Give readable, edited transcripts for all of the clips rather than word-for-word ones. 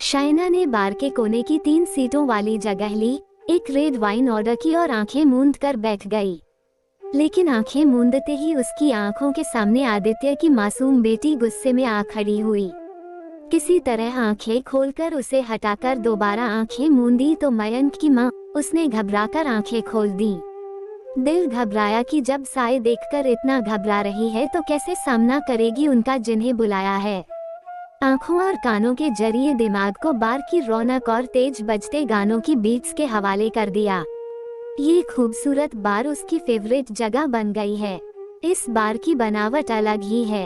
शाइना ने बार के कोने की 3 सीटों वाली जगह ली, एक रेड वाइन ऑर्डर की और आंखें मूंद कर बैठ गई। लेकिन आंखें मूंदते ही उसकी आंखों के सामने आदित्य की मासूम बेटी गुस्से में आ खड़ी हुई। किसी तरह आंखें खोलकर उसे हटाकर दोबारा आंखें मूंदी तो मयंक की माँ, उसने घबराकर आंखें खोल दी। दिल घबराया कि जब साए देखकर इतना घबरा रही है तो कैसे सामना करेगी उनका जिन्हें बुलाया है। आंखों और कानों के जरिए दिमाग को बार की रौनक और तेज बजते गानों की बीट्स के हवाले कर दिया। ये खूबसूरत बार उसकी फेवरेट जगह बन गई है। इस बार की बनावट अलग ही है।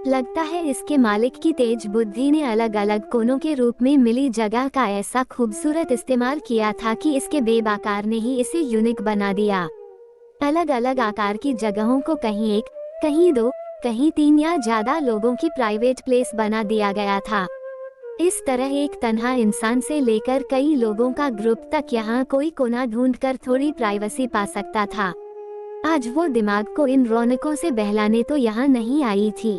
लगता है इसके मालिक की तेज बुद्धि ने अलग अलग कोनों के रूप में मिली जगह का ऐसा खूबसूरत इस्तेमाल किया था कि इसके बेब आकार ने ही इसे यूनिक बना दिया। अलग अलग आकार की जगहों को कहीं एक, कहीं दो, कहीं 3 या ज्यादा लोगों की प्राइवेट प्लेस बना दिया गया था। इस तरह एक तन्हा इंसान से लेकर कई लोगों का ग्रुप तक यहाँ कोई कोना ढूंढकर थोड़ी प्राइवेसी पा सकता था। आज वो दिमाग को इन रौनकों से बहलाने तो यहाँ नहीं आई थी।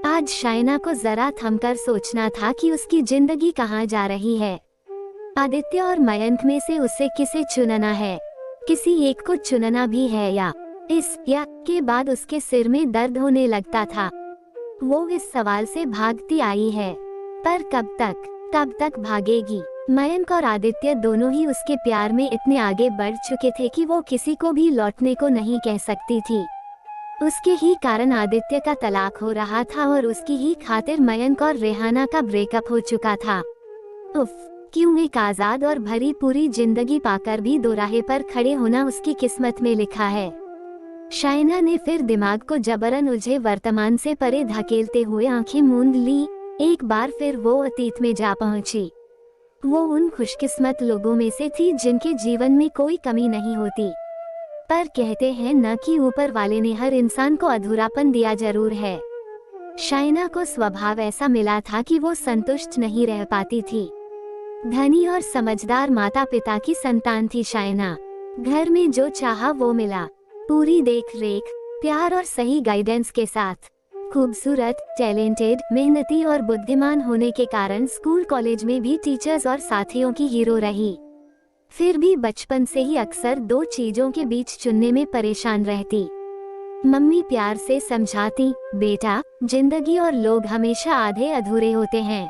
आज शाइना को जरा थमकर सोचना था कि उसकी जिंदगी कहाँ जा रही है। आदित्य और मयंक में से उसे किसे चुनना है? किसी एक को चुनना भी है या के बाद उसके सिर में दर्द होने लगता था। वो इस सवाल से भागती आई है, पर कब तक भागेगी? मयंक और आदित्य दोनों ही उसके प्यार में इतने आगे बढ़ चुके थे कि वो किसी को भी लौटने को नहीं कह सकती थी। उसके ही कारण आदित्य का तलाक हो रहा था और उसकी ही खातिर मयंक और रेहाना का ब्रेकअप हो चुका था। उफ, क्यों एक आजाद और भरी पूरी जिंदगी पाकर भी दोराहे पर खड़े होना उसकी किस्मत में लिखा है। शाइना ने फिर दिमाग को जबरन उलझे वर्तमान से परे धकेलते हुए आंखें मूंद ली। एक बार फिर वो अतीत में जा पहुंची। वो उन खुशकिस्मत लोगों में से थी जिनके जीवन में कोई कमी नहीं होती। पर कहते हैं न कि ऊपर वाले ने हर इंसान को अधूरापन दिया जरूर है। शाइना को स्वभाव ऐसा मिला था कि वो संतुष्ट नहीं रह पाती थी। धनी और समझदार माता पिता की संतान थी शाइना। घर में जो चाहा वो मिला, पूरी देख रेख, प्यार और सही गाइडेंस के साथ। खूबसूरत, टैलेंटेड, मेहनती और बुद्धिमान होने के कारण स्कूल कॉलेज में भी टीचर्स और साथियों की हीरो रही। फिर भी बचपन से ही अक्सर 2 चीजों के बीच चुनने में परेशान रहती। मम्मी प्यार से समझाती, बेटा, जिंदगी और लोग हमेशा आधे अधूरे होते हैं।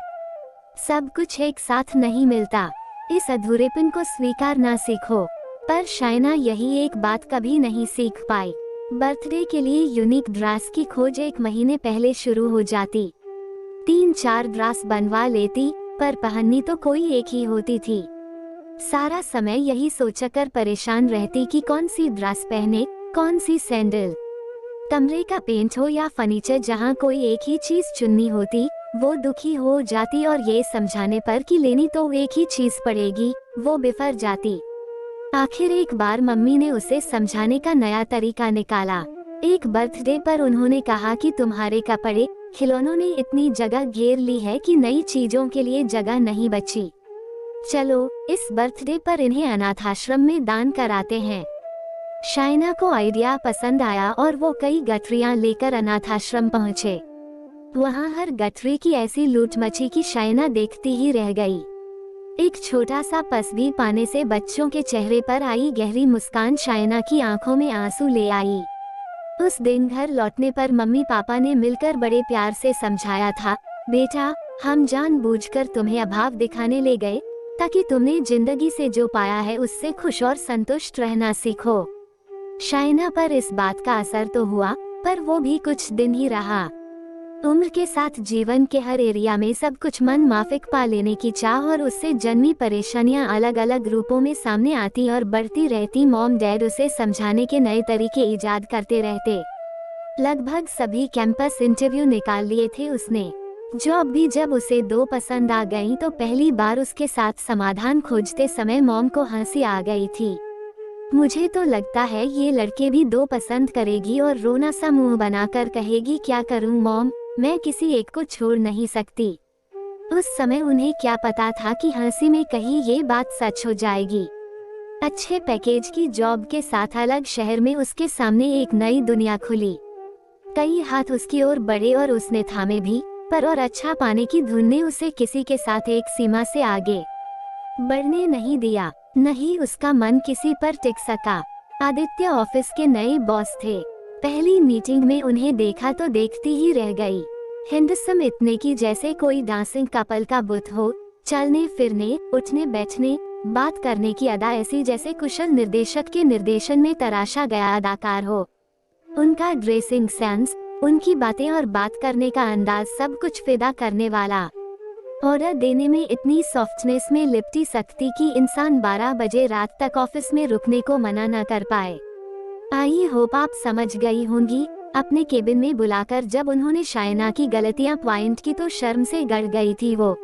सब कुछ एक साथ नहीं मिलता। इस अधूरेपन को स्वीकारना सीखो। पर शाइना यही एक बात कभी नहीं सीख पाई। बर्थडे के लिए यूनिक ड्रेस की खोज 1 महीने पहले शुरू हो जाती। 3-4 ड्रेस बनवा लेती, पर पहननी तो कोई एक ही होती थी। सारा समय यही सोचकर परेशान रहती कि कौन सी ड्रेस पहने, कौन सी सैंडल। कमरे का पेंट हो या फर्नीचर, जहाँ कोई एक ही चीज चुननी होती, वो दुखी हो जाती और ये समझाने पर कि लेनी तो एक ही चीज पड़ेगी, वो बिफर जाती। आखिर एक बार मम्मी ने उसे समझाने का नया तरीका निकाला। एक बर्थडे पर उन्होंने कहा कि तुम्हारे कपड़े, खिलौनों ने इतनी जगह घेर ली है कि नई चीजों के लिए जगह नहीं बची। चलो, इस बर्थडे पर इन्हें अनाथाश्रम में दान कराते हैं। शाइना को आइडिया पसंद आया और वो कई गठरियां लेकर अनाथाश्रम पहुँचे। वहाँ हर गठरी की ऐसी लूट मची कि शाइना देखती ही रह गई। एक छोटा सा पस भी पाने से बच्चों के चेहरे पर आई गहरी मुस्कान शाइना की आंखों में आंसू ले आई। उस दिन घर लौटने पर मम्मी पापा ने मिलकर बड़े प्यार से समझाया था, बेटा, हम जानबूझकर तुम्हें अभाव दिखाने ले गए ताकि तुमने जिंदगी से जो पाया है उससे खुश और संतुष्ट रहना सीखो। शाइना पर इस बात का असर तो हुआ, पर वो भी कुछ दिन ही रहा। उम्र के साथ जीवन के हर एरिया में सब कुछ मन माफिक पा लेने की चाह और उससे जन्मी परेशानियां अलग अलग रूपों में सामने आती और बढ़ती रहती। मॉम डैड उसे समझाने के नए तरीके ईजाद करते रहते। लगभग सभी कैंपस इंटरव्यू निकाल लिए थे उसने। जॉब भी जब उसे 2 पसंद आ गईं तो पहली बार उसके साथ समाधान खोजते समय मॉम को हंसी आ गई थी। मुझे तो लगता है ये लड़के भी 2 पसंद करेगी और रोना सा मुंह बनाकर कहेगी, क्या करूं मॉम, मैं किसी एक को छोड़ नहीं सकती। उस समय उन्हें क्या पता था कि हंसी में कही ये बात सच हो जाएगी। अच्छे पैकेज की जॉब के साथ अलग शहर में उसके सामने एक नई दुनिया खुली। कई हाथ उसकी ओर बढ़े और उसने थामे भी, पर और अच्छा पाने की धुन ने उसे किसी के साथ एक सीमा से आगे बढ़ने नहीं दिया। नहीं उसका मन किसी पर टिक सका। आदित्य ऑफिस के नए बॉस थे। पहली मीटिंग में उन्हें देखा तो देखती ही रह गई। हैंडसम इतने की जैसे कोई डांसिंग कपल का बुत हो। चलने फिरने, उठने बैठने, बात करने की अदा ऐसी जैसे कुशल निर्देशक के निर्देशन में तराशा गया अदाकार हो। उनका ड्रेसिंग सेंस, उनकी बातें और बात करने का अंदाज सब कुछ फिदा करने वाला। ऑर्डर देने में इतनी सॉफ्टनेस में लिपटी सकती कि इंसान 12 बजे रात तक ऑफिस में रुकने को मना न कर पाए। आई होप आप समझ गई होंगी। अपने केबिन में बुलाकर जब उन्होंने शायना की गलतियां पॉइंट की तो शर्म से गड़ गई थी वो।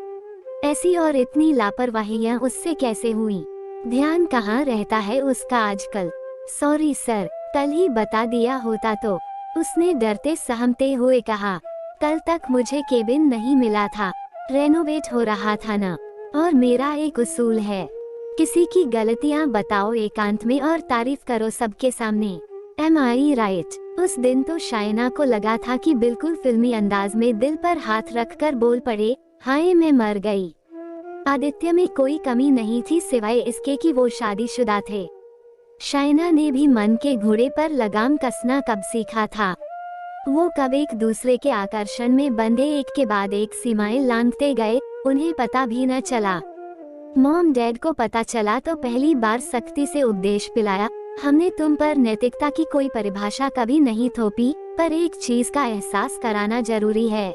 ऐसी और इतनी लापरवाहियां उससे कैसे हुई? ध्यान कहाँ रहता है उसका आजकल? सॉरी सर, कल ही बता दिया होता तो, उसने डरते सहमते हुए कहा। कल तक मुझे केबिन नहीं मिला था, रेनोवेट हो रहा था ना। और मेरा एक उसूल है, किसी की गलतियां बताओ एकांत में और तारीफ करो सबके सामने। एम आई राइट? उस दिन तो शायना को लगा था कि बिल्कुल फिल्मी अंदाज में दिल पर हाथ रखकर बोल पड़े, हाय मैं मर गई। आदित्य में कोई कमी नहीं थी सिवाय इसके कि वो शादीशुदा थे। शायना ने भी मन के घोड़े पर लगाम कसना कब सीखा था। वो कब एक दूसरे के आकर्षण में बंधे एक के बाद एक सीमाएं लांघते गए, उन्हें पता भी न चला। मॉम डैड को पता चला तो पहली बार सख्ती से उपदेश पिलाया, हमने तुम पर नैतिकता की कोई परिभाषा कभी नहीं थोपी, पर एक चीज का एहसास कराना जरूरी है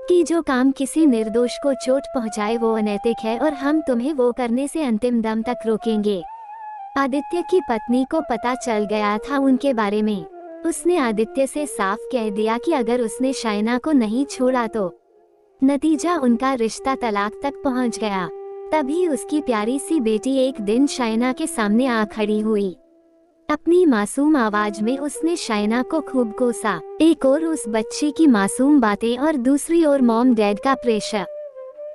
कि जो काम किसी निर्दोष को चोट पहुंचाए वो अनैतिक है और हम तुम्हें वो करने से अंतिम दम तक रोकेंगे। आदित्य की पत्नी को पता चल गया था उनके बारे में। उसने आदित्य से साफ कह दिया कि अगर उसने शायना को नहीं छोड़ा तो नतीजा उनका रिश्ता तलाक तक पहुंच गया। तभी उसकी प्यारी सी बेटी एक दिन शायना के सामने आ खड़ी हुई। अपनी मासूम आवाज में उसने शायना को खूब कोसा। एक और उस बच्ची की मासूम बातें और दूसरी ओर मॉम डैड का प्रेशर।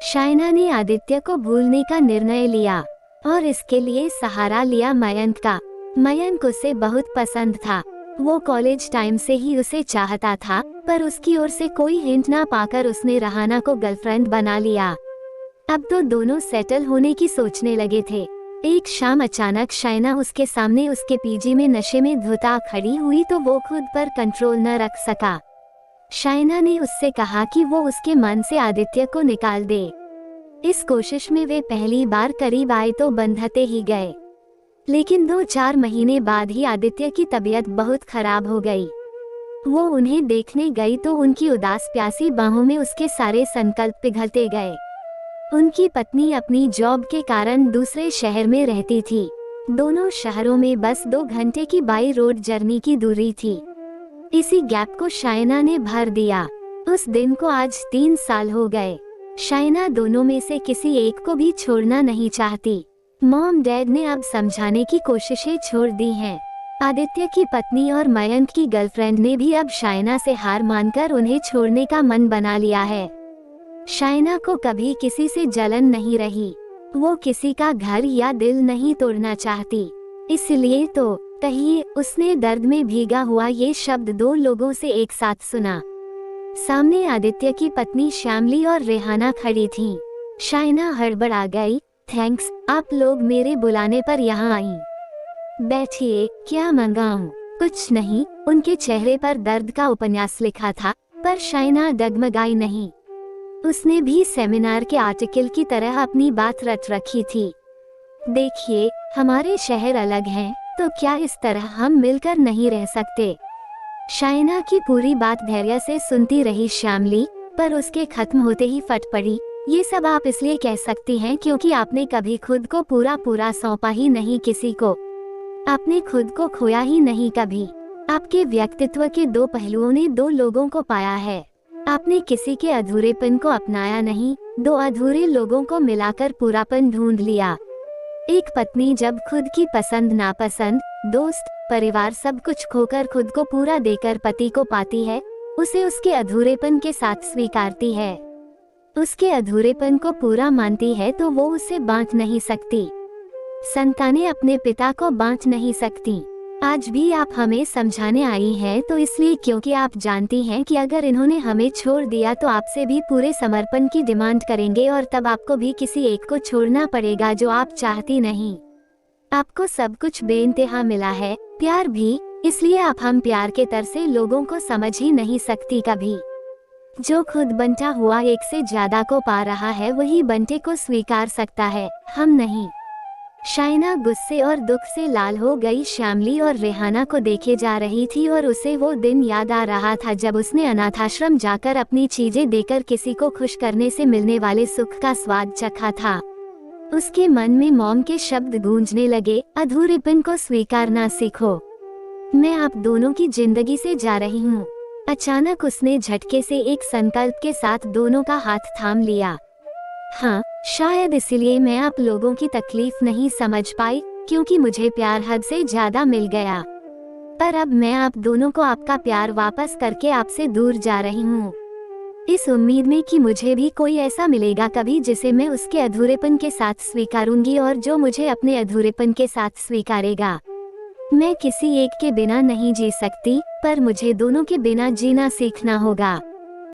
शायना ने आदित्य को भूलने का निर्णय लिया और इसके लिए सहारा लिया मयंक का। मयंक उसे बहुत पसंद था। वो कॉलेज टाइम से ही उसे चाहता था, पर उसकी ओर से कोई हिंट ना पाकर उसने रहाना को गर्लफ्रेंड बना लिया। अब तो दोनों सेटल होने की सोचने लगे थे। एक शाम अचानक शायना उसके सामने उसके पीजी में नशे में धुता खड़ी हुई तो वो खुद पर कंट्रोल न रख सका। शायना ने उससे कहा कि वो उसके मन से आदित्य को निकाल दे। इस कोशिश में वे पहली बार करीब आए तो बंधते ही गए, लेकिन 2-4 महीने बाद ही आदित्य की तबीयत बहुत खराब हो गई। वो उन्हें देखने गई तो उनकी उदास प्यासी बाहों में उसके सारे संकल्प पिघलते गए। उनकी पत्नी अपनी जॉब के कारण दूसरे शहर में रहती थी। दोनों शहरों में बस 2 घंटे की बाई रोड जर्नी की दूरी थी। इसी गैप को शायना ने भर दिया। उस दिन को आज 3 साल हो गए। शायना दोनों में से किसी एक को भी छोड़ना नहीं चाहती। मॉम डैड ने अब समझाने की कोशिशें छोड़ दी हैं। आदित्य की पत्नी और मयंक की गर्लफ्रेंड ने भी अब शायना से हार मानकर उन्हें छोड़ने का मन बना लिया है। शायना को कभी किसी से जलन नहीं रही। वो किसी का घर या दिल नहीं तोड़ना चाहती। इसलिए तो कहिए उसने दर्द में भीगा हुआ ये शब्द 2 लोगों से एक साथ सुना। सामने आदित्य की पत्नी श्यामली और रेहाना खड़ी थीं। शायना हड़बड़ा गई। थैंक्स, आप लोग मेरे बुलाने पर यहाँ आई। बैठिए, क्या मंगाऊं? कुछ नहीं। उनके चेहरे पर दर्द का उपन्यास लिखा था, पर शायना डगमगाई नहीं। उसने भी सेमिनार के आर्टिकल की तरह अपनी बात रट रखी थी। देखिए, हमारे शहर अलग हैं, तो क्या इस तरह हम मिलकर नहीं रह सकते? शायना की पूरी बात धैर्य से सुनती रही श्यामली, पर उसके खत्म होते ही फट पड़ी। ये सब आप इसलिए कह सकती हैं क्योंकि आपने कभी खुद को पूरा सौंपा ही नहीं किसी को। आपने खुद को खोया ही नहीं कभी। आपके व्यक्तित्व के 2 पहलुओं ने 2 लोगों को पाया है। आपने किसी के अधूरेपन को अपनाया नहीं, 2 अधूरे लोगों को मिलाकर पूरापन ढूंढ लिया। एक पत्नी जब खुद की पसंद नापसंद, दोस्त, परिवार सब कुछ खोकर खुद को पूरा देकर पति को पाती है, उसे उसके अधूरेपन के साथ स्वीकारती है। उसके अधूरेपन को पूरा मानती है तो वो उसे बांट नहीं सकती। संतानें अपने पिता को बांट नहीं सकती। आज भी आप हमें समझाने आई हैं तो इसलिए क्योंकि आप जानती हैं कि अगर इन्होंने हमें छोड़ दिया तो आपसे भी पूरे समर्पण की डिमांड करेंगे और तब आपको भी किसी एक को छोड़ना पड़ेगा जो आप चाहती नहीं। आपको सब कुछ बेइंतहा मिला है, प्यार भी, इसलिए आप हम प्यार के तरसे लोगों को समझ ही नहीं सकती कभी। जो खुद बंटा हुआ एक से ज्यादा को पा रहा है वही बंटे को स्वीकार सकता है, हम नहीं। शाइना गुस्से और दुख से लाल हो गई। श्यामली और रेहाना को देखे जा रही थी और उसे वो दिन याद आ रहा था जब उसने अनाथाश्रम जाकर अपनी चीजें देकर किसी को खुश करने से मिलने वाले सुख का स्वाद चखा था। उसके मन में मॉम के शब्द गूंजने लगे, अधूरेपन को स्वीकारना सीखो, मैं आप दोनों की जिंदगी से जा रही हूँ। अचानक उसने झटके से एक संकल्प के साथ दोनों का हाथ थाम लिया। हाँ, शायद इसलिए मैं आप लोगों की तकलीफ नहीं समझ पाई, क्योंकि मुझे प्यार हद से ज्यादा मिल गया। पर अब मैं आप दोनों को आपका प्यार वापस करके आपसे दूर जा रही हूँ, इस उम्मीद में कि मुझे भी कोई ऐसा मिलेगा कभी जिसे मैं उसके अधूरेपन के साथ स्वीकारूंगी और जो मुझे अपने अधूरेपन के साथ स्वीकारेगा। मैं किसी एक के बिना नहीं जी सकती, पर मुझे दोनों के बिना जीना सीखना होगा।